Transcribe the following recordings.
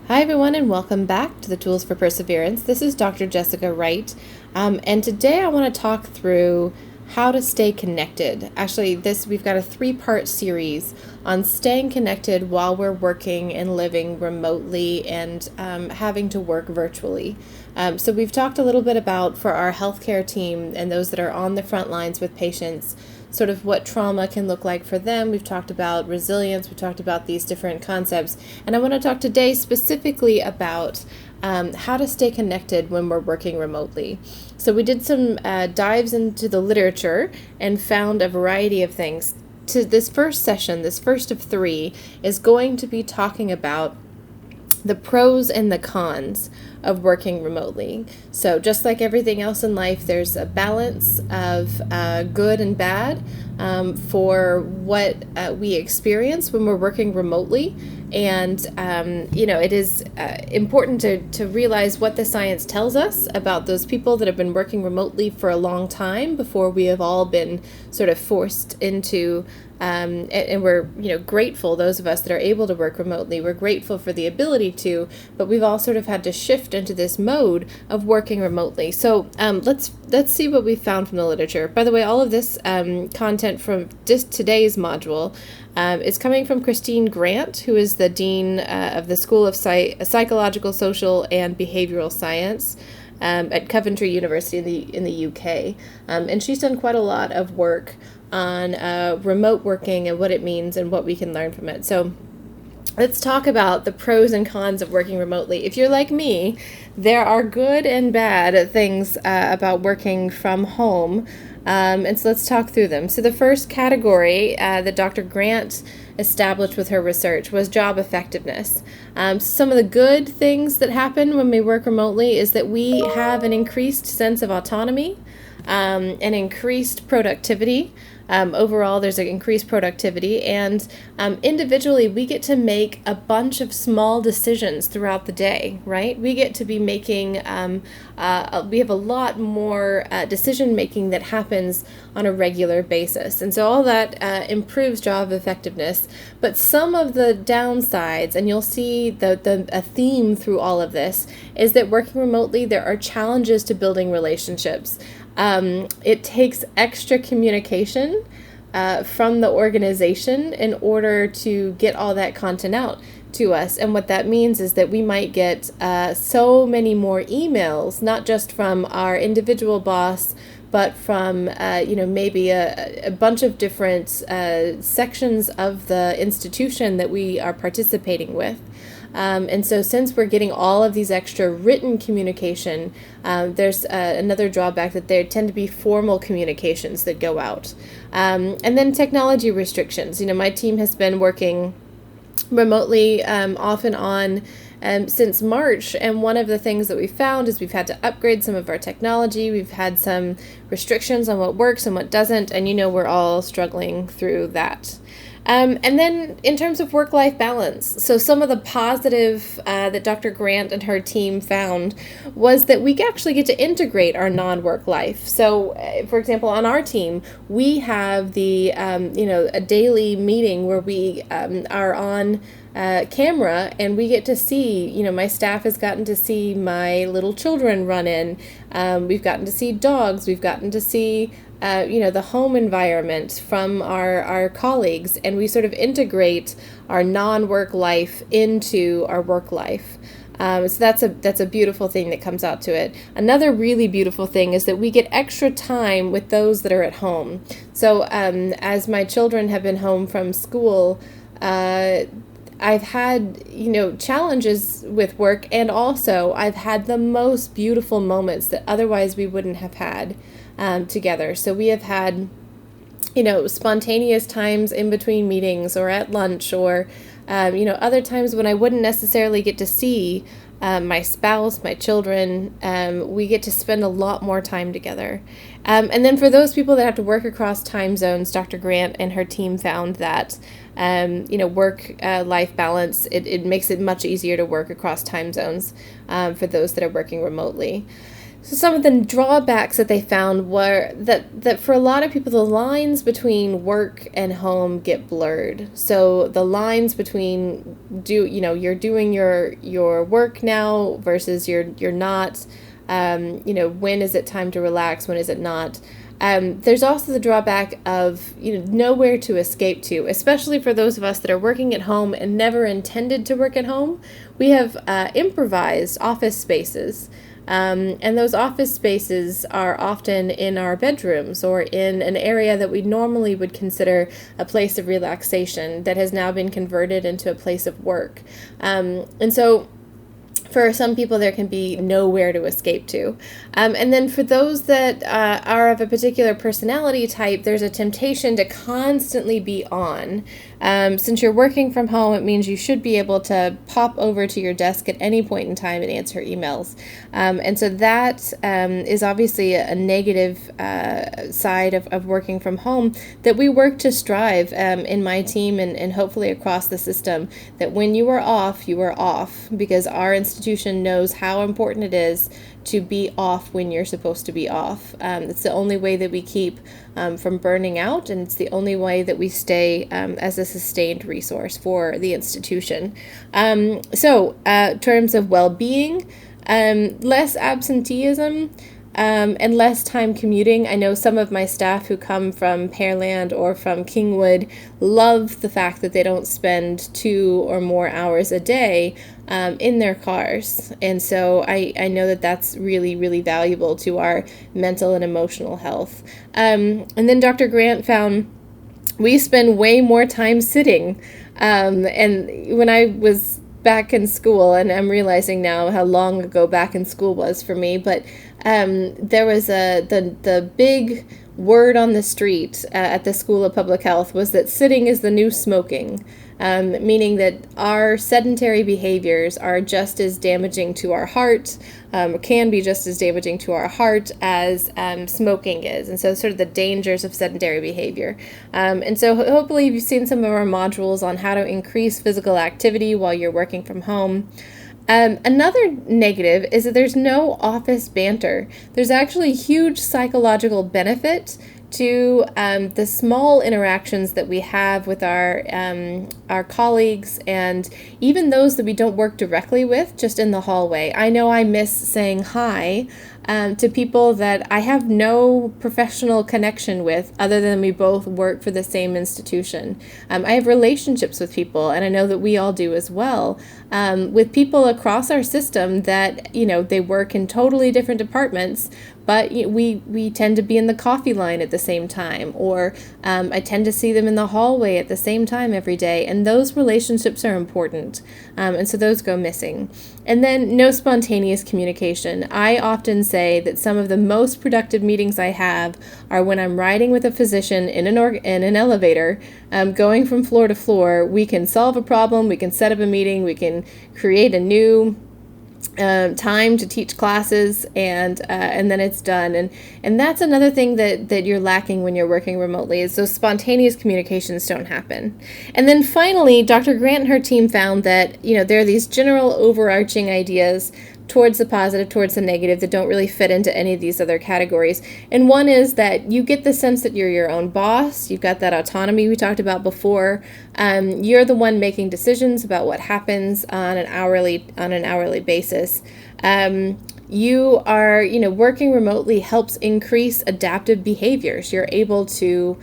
Hi, everyone, and welcome back to the Tools for Perseverance. This is Dr. Jessica Wright, and today I want to talk through how to stay connected. Actually, we've got a three-part series on staying connected while we're working and living remotely and having to work virtually. So we've talked a little bit about, for our healthcare team and those that are on the front lines with patients, sort of what trauma can look like for them. We've talked about resilience. We've talked about these different concepts. And I want to talk today specifically about how to stay connected when we're working remotely. So we did some dives into the literature and found a variety of things. To this first session, this first of three, is going to be talking about the pros and the cons of working remotely. So just like everything else in life, there's a balance of good and bad for what we experience when we're working remotely. And, it is important to realize what the science tells us about those people that have been working remotely for a long time before we have all been sort of forced into and we're grateful, those of us that are able to work remotely, we're grateful for the ability to, but we've all sort of had to shift into this mode of working remotely. So let's see what we found from the literature. By the way, all of this content from just today's module is coming from Christine Grant, who is the Dean of the School of Psychological, Social, and Behavioral Science at Coventry University in the UK. And she's done quite a lot of work on remote working and what it means and what we can learn from it. So let's talk about the pros and cons of working remotely. If you're like me, there are good and bad things about working from home. And so let's talk through them. So the first category that Dr. Grant established with her research was job effectiveness. Some of the good things that happen when we work remotely is that we have an increased sense of autonomy, an increased productivity. Overall, there's an increased productivity, and individually, we get to make a bunch of small decisions throughout the day, right? We get to be making, we have a lot more decision making that happens on a regular basis. And so all that improves job effectiveness. But some of the downsides, and you'll see a theme through all of this, is that working remotely, there are challenges to building relationships. It takes extra communication from the organization in order to get all that content out to us. And what that means is that we might get so many more emails, not just from our individual boss, but from maybe a bunch of different sections of the institution that we are participating with. And so since we're getting all of these extra written communication, there's another drawback that there tend to be formal communications that go out. And then technology restrictions. My team has been working remotely off and on since March, and one of the things that we found is we've had to upgrade some of our technology. We've had some restrictions on what works and what doesn't, and we're all struggling through that. And then in terms of work-life balance, so some of the positive that Dr. Grant and her team found was that we actually get to integrate our non-work life. So, for example, on our team, we have a daily meeting where we are on camera, and we get to see, my staff has gotten to see my little children run in. We've gotten to see dogs. We've gotten to see the home environment from our colleagues, and we sort of integrate our non-work life into our work life. So that's a beautiful thing that comes out to it. Another really beautiful thing is that we get extra time with those that are at home. So as my children have been home from school, I've had, challenges with work, and also I've had the most beautiful moments that otherwise we wouldn't have had together. So we have had, spontaneous times in between meetings or at lunch, or, other times when I wouldn't necessarily get to see my spouse, my children. We get to spend a lot more time together. And then for those people that have to work across time zones, Dr. Grant and her team found that work-life balance, it makes it much easier to work across time zones for those that are working remotely. So some of the drawbacks that they found were that for a lot of people, the lines between work and home get blurred. So the lines between you're doing your work now versus you're not. When is it time to relax? When is it not? There's also the drawback of nowhere to escape to, especially for those of us that are working at home and never intended to work at home. We have improvised office spaces. And those office spaces are often in our bedrooms or in an area that we normally would consider a place of relaxation that has now been converted into a place of work. And so for some people, there can be nowhere to escape to. And then for those that are of a particular personality type, there's a temptation to constantly be on. Since you're working from home, it means you should be able to pop over to your desk at any point in time and answer emails. And so that is obviously a negative side of working from home that we work to strive in my team and hopefully across the system, that when you are off, because our institution knows how important it is to be off when you're supposed to be off. It's the only way that we keep from burning out, and it's the only way that we stay as a sustained resource for the institution. So terms of well-being, less absenteeism, and less time commuting. I know some of my staff who come from Pearland or from Kingwood love the fact that they don't spend 2 or more hours a day in their cars. And so I know that that's really, really valuable to our mental and emotional health. And then Dr. Grant found we spend way more time sitting. And when I was back in school, and I'm realizing now how long ago back in school was for me, but there was the big word on the street at the School of Public Health was that sitting is the new smoking, meaning that our sedentary behaviors are just as damaging to our heart, can be just as damaging to our heart as smoking is. And so sort of the dangers of sedentary behavior. And so hopefully you've seen some of our modules on how to increase physical activity while you're working from home. Another negative is that there's no office banter. There's actually huge psychological benefit to the small interactions that we have with our colleagues, and even those that we don't work directly with, just in the hallway. I know I miss saying hi to people that I have no professional connection with other than we both work for the same institution. I have relationships with people, and I know that we all do as well, with people across our system that, they work in totally different departments, but we tend to be in the coffee line at the same time, or I tend to see them in the hallway at the same time every day, and those relationships are important, and so those go missing. And then no spontaneous communication. I often say that some of the most productive meetings I have are when I'm riding with a physician in an elevator, going from floor to floor. We can solve a problem, we can set up a meeting, we can create a new time to teach classes, and then it's done. And that's another thing that you're lacking when you're working remotely, is those spontaneous communications don't happen. And then finally, Dr. Grant and her team found that there are these general overarching ideas towards the positive, towards the negative, that don't really fit into any of these other categories. And one is that you get the sense that you're your own boss. You've got that autonomy we talked about before. You're the one making decisions about what happens on an hourly basis. You are, working remotely helps increase adaptive behaviors. You're able to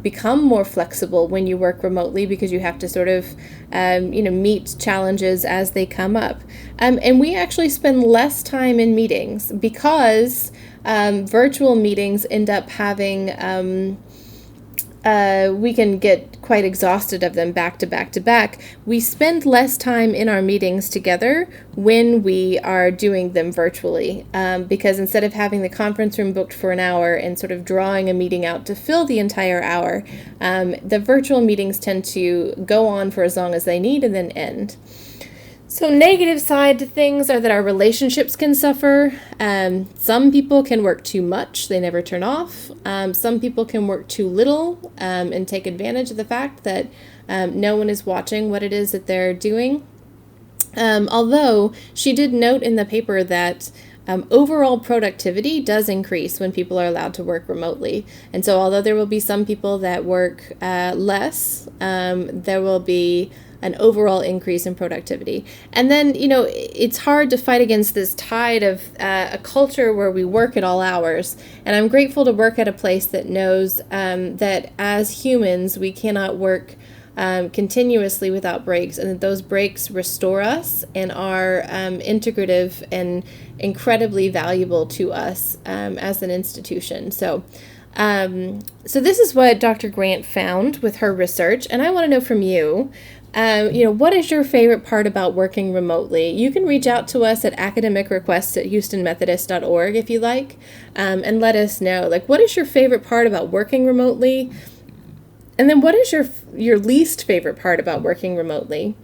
become more flexible when you work remotely, because you have to sort of, meet challenges as they come up. And we actually spend less time in meetings because virtual meetings end up having, we can get quite exhausted of them back to back to back. We spend less time in our meetings together when we are doing them virtually, because instead of having the conference room booked for an hour and sort of drawing a meeting out to fill the entire hour, the virtual meetings tend to go on for as long as they need and then end. So negative side to things are that our relationships can suffer. Some people can work too much, they never turn off. Some people can work too little and take advantage of the fact that no one is watching what it is that they're doing. Although she did note in the paper that overall productivity does increase when people are allowed to work remotely. And so although there will be some people that work less, there will be an overall increase in productivity. And then, it's hard to fight against this tide of a culture where we work at all hours. And I'm grateful to work at a place that knows that as humans, we cannot work continuously without breaks, and that those breaks restore us and are integrative and incredibly valuable to us as an institution. So this is what Dr. Grant found with her research, and I want to know from you, what is your favorite part about working remotely? You can reach out to us at academicrequests@houstonmethodist.org if you like, and let us know, what is your favorite part about working remotely? And then what is your least favorite part about working remotely?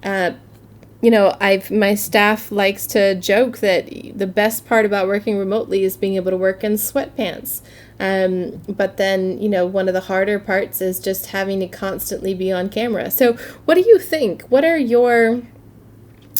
My staff likes to joke that the best part about working remotely is being able to work in sweatpants. But then, one of the harder parts is just having to constantly be on camera. So what do you think? What are your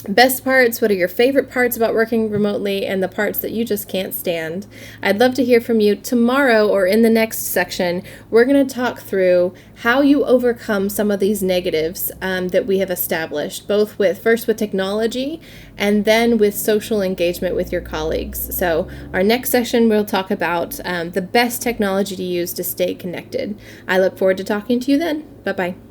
best parts? What are your favorite parts about working remotely, and the parts that you just can't stand? I'd love to hear from you. Tomorrow, or in the next section, we're going to talk through how you overcome some of these negatives that we have established, both first with technology and then with social engagement with your colleagues. So our next session, we'll talk about the best technology to use to stay connected. I look forward to talking to you then. Bye-bye.